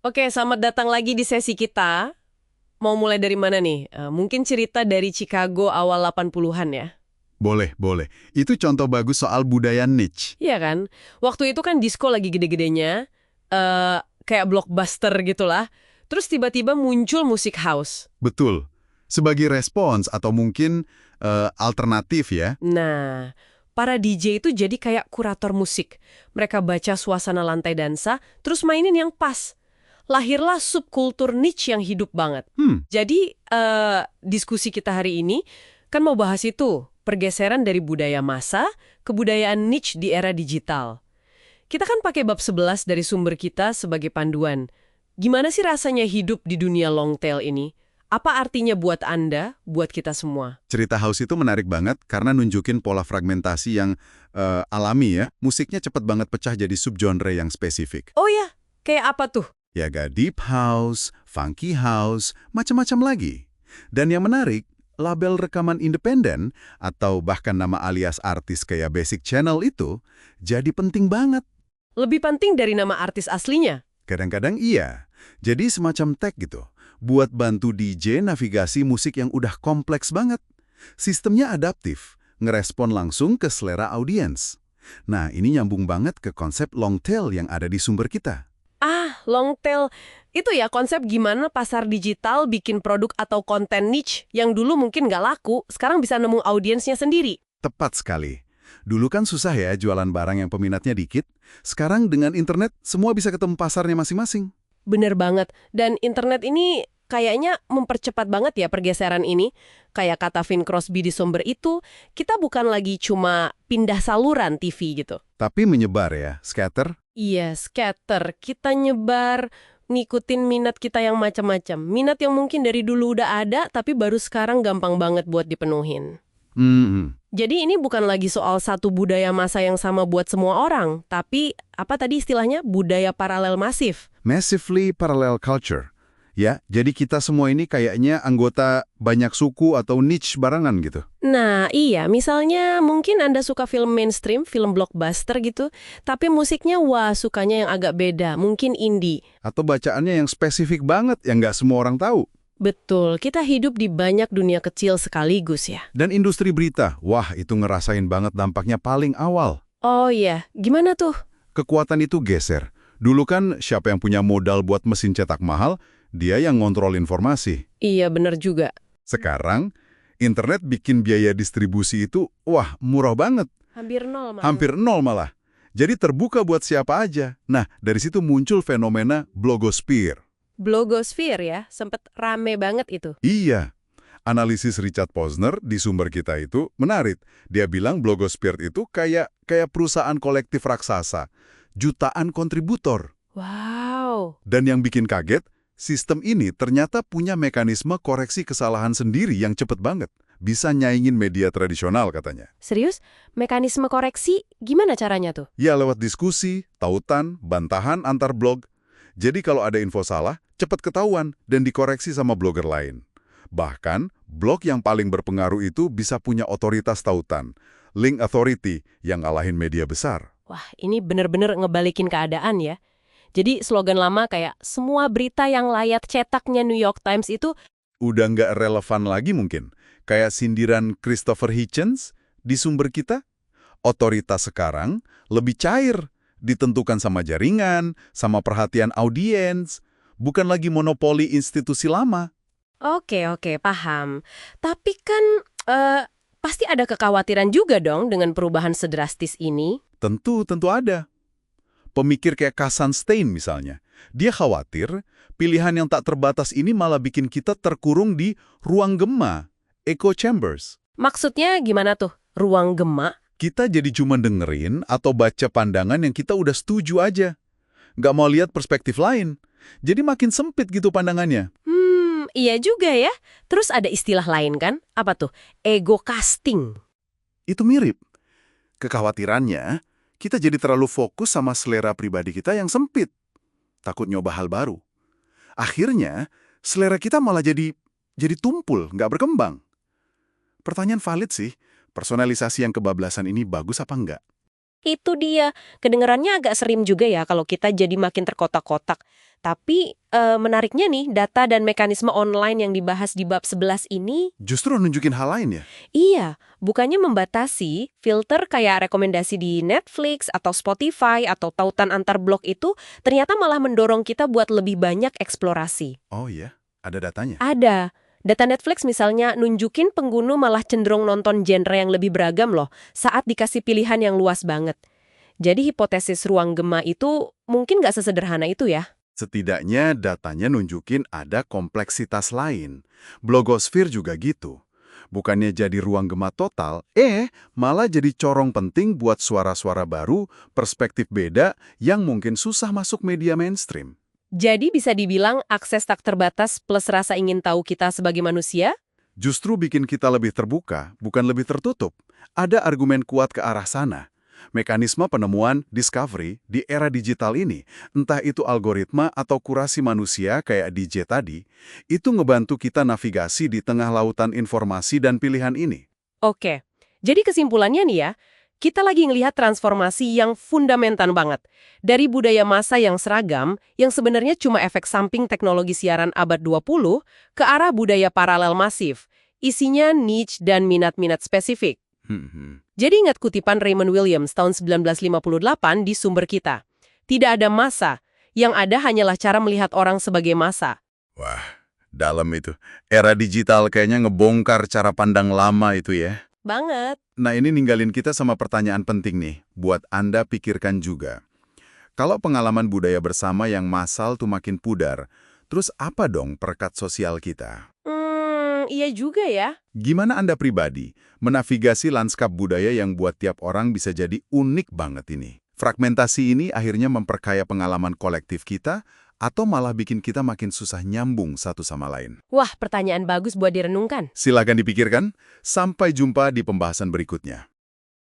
Oke, selamat datang lagi di sesi kita. Mau mulai dari mana nih? Mungkin cerita dari Chicago awal 80-an ya? Boleh, boleh. Itu contoh bagus soal budaya niche. Iya kan? Waktu itu kan disco lagi gede-gedenya, kayak blockbuster gitulah. Terus tiba-tiba muncul musik house. Betul. Sebagai respons atau mungkin alternatif ya. Nah, para DJ itu jadi kayak kurator musik. Mereka baca suasana lantai dansa, terus mainin yang pas. Lahirlah subkultur niche yang hidup banget. Jadi, diskusi kita hari ini kan mau bahas itu, pergeseran dari budaya massa ke budayaan niche di era digital. Kita kan pakai bab 11 dari sumber kita sebagai panduan. Gimana sih rasanya hidup di dunia long tail ini? Apa artinya buat Anda, buat kita semua? Cerita house itu menarik banget karena nunjukin pola fragmentasi yang alami ya. Musiknya cepet banget pecah jadi subgenre yang spesifik. Oh ya, kayak apa tuh? Ya gak deep house, funky house, macam-macam lagi. Dan yang menarik, label rekaman independen atau bahkan nama alias artis kayak Basic Channel itu jadi penting banget. Lebih penting dari nama artis aslinya. Kadang-kadang iya. Jadi semacam tag gitu. Buat bantu DJ navigasi musik yang udah kompleks banget. Sistemnya adaptif, ngerespon langsung ke selera audiens. Nah, ini nyambung banget ke konsep long tail yang ada di sumber kita. Ah, long tail. Itu ya konsep gimana pasar digital bikin produk atau konten niche yang dulu mungkin nggak laku, sekarang bisa nemu audiensnya sendiri. Tepat sekali. Dulu kan susah ya jualan barang yang peminatnya dikit. Sekarang dengan internet, semua bisa ketemu pasarnya masing-masing. Bener banget. Dan internet ini kayaknya mempercepat banget ya pergeseran ini. Kayak kata Vin Crosby di sumber itu, kita bukan lagi cuma pindah saluran TV gitu. Tapi menyebar ya, scatter. Iya, scatter. Kita nyebar, ngikutin minat kita yang macam-macam. Minat yang mungkin dari dulu udah ada, tapi baru sekarang gampang banget buat dipenuhin. Hmm. Jadi ini bukan lagi soal satu budaya massa yang sama buat semua orang, tapi apa tadi istilahnya budaya paralel masif. Massively parallel culture. Ya, jadi kita semua ini kayaknya anggota banyak suku atau niche barangan gitu. Nah iya, misalnya mungkin Anda suka film mainstream, film blockbuster gitu, tapi musiknya wah sukanya yang agak beda, mungkin indie. Atau bacaannya yang spesifik banget yang nggak semua orang tahu. Betul, kita hidup di banyak dunia kecil sekaligus ya. Dan industri berita, wah itu ngerasain banget dampaknya paling awal. Oh iya, gimana tuh? Kekuatan itu geser. Dulu kan siapa yang punya modal buat mesin cetak mahal, dia yang ngontrol informasi. Iya bener juga. Sekarang, internet bikin biaya distribusi itu, wah murah banget. Hampir nol malah. Hampir nol malah. Jadi terbuka buat siapa aja. Nah, dari situ muncul fenomena blogosphere. Blogosfer ya, sempet rame banget itu. Iya. Analisis Richard Posner di sumber kita itu menarik. Dia bilang blogosphere itu kayak perusahaan kolektif raksasa. Jutaan kontributor. Wow. Dan yang bikin kaget, sistem ini ternyata punya mekanisme koreksi kesalahan sendiri yang cepet banget. Bisa nyaingin media tradisional katanya. Serius? Mekanisme koreksi gimana caranya tuh? Ya lewat diskusi, tautan, bantahan antar blog. Jadi kalau ada info salah, cepat ketahuan dan dikoreksi sama blogger lain. Bahkan, blog yang paling berpengaruh itu bisa punya otoritas tautan, link authority yang ngalahin media besar. Wah, ini bener-bener ngebalikin keadaan ya. Jadi slogan lama kayak semua berita yang layat cetaknya New York Times itu Udah nggak relevan lagi mungkin. Kayak sindiran Christopher Hitchens di sumber kita. Otoritas sekarang lebih cair, ditentukan sama jaringan, sama perhatian audiens, bukan lagi monopoli institusi lama. oke, paham. Tapi kan pasti ada kekhawatiran juga dong dengan perubahan sedrastis ini. Tentu ada. Pemikir kayak Kazan Stein misalnya, dia khawatir pilihan yang tak terbatas ini malah bikin kita terkurung di ruang gema, echo chambers. Maksudnya gimana tuh? Ruang gema? Kita jadi cuma dengerin atau baca pandangan yang kita udah setuju aja. Nggak mau lihat perspektif lain. Jadi makin sempit gitu pandangannya. Iya juga ya. Terus ada istilah lain kan? Apa tuh? Ego casting. Itu mirip. Kekhawatirannya, kita jadi terlalu fokus sama selera pribadi kita yang sempit. Takut nyoba hal baru. Akhirnya, selera kita malah jadi tumpul, nggak berkembang. Pertanyaan valid sih, personalisasi yang kebablasan ini bagus apa enggak? Itu dia. Kedengarannya agak serim juga ya kalau kita jadi makin terkotak-kotak. Tapi menariknya nih, data dan mekanisme online yang dibahas di bab 11 ini, Justru nunjukin hal lain ya? iya, bukannya membatasi, filter kayak rekomendasi di Netflix atau Spotify atau tautan antar blog itu ternyata malah mendorong kita buat lebih banyak eksplorasi. Oh iya, ada datanya. Ada. Data Netflix misalnya nunjukin pengguna malah cenderung nonton genre yang lebih beragam loh saat dikasih pilihan yang luas banget. Jadi hipotesis ruang gema itu mungkin nggak sesederhana itu ya. Setidaknya datanya nunjukin ada kompleksitas lain. Blogosfer juga gitu. Bukannya jadi ruang gema total, malah jadi corong penting buat suara-suara baru, perspektif beda yang mungkin susah masuk media mainstream. Jadi bisa dibilang akses tak terbatas plus rasa ingin tahu kita sebagai manusia? Justru bikin kita lebih terbuka, bukan lebih tertutup. Ada argumen kuat ke arah sana. Mekanisme penemuan discovery di era digital ini, entah itu algoritma atau kurasi manusia kayak DJ tadi, itu ngebantu kita navigasi di tengah lautan informasi dan pilihan ini. Oke, jadi kesimpulannya nih ya, kita lagi ngelihat transformasi yang fundamental banget. Dari budaya massa yang seragam, yang sebenarnya cuma efek samping teknologi siaran abad 20, ke arah budaya paralel masif. Isinya niche dan minat-minat spesifik. Jadi ingat kutipan Raymond Williams tahun 1958 di sumber kita. Tidak ada massa, yang ada hanyalah cara melihat orang sebagai massa. Wah, dalam itu. Era digital kayaknya ngebongkar cara pandang lama itu ya. Banget. Nah ini ninggalin kita sama pertanyaan penting nih, buat Anda pikirkan juga. Kalau pengalaman budaya bersama yang massal tuh makin pudar, terus apa dong perekat sosial kita? Iya juga ya. Gimana Anda pribadi menavigasi lanskap budaya yang buat tiap orang bisa jadi unik banget ini? Fragmentasi ini akhirnya memperkaya pengalaman kolektif kita atau malah bikin kita makin susah nyambung satu sama lain? Wah, pertanyaan bagus buat direnungkan. Silakan dipikirkan. Sampai jumpa di pembahasan berikutnya.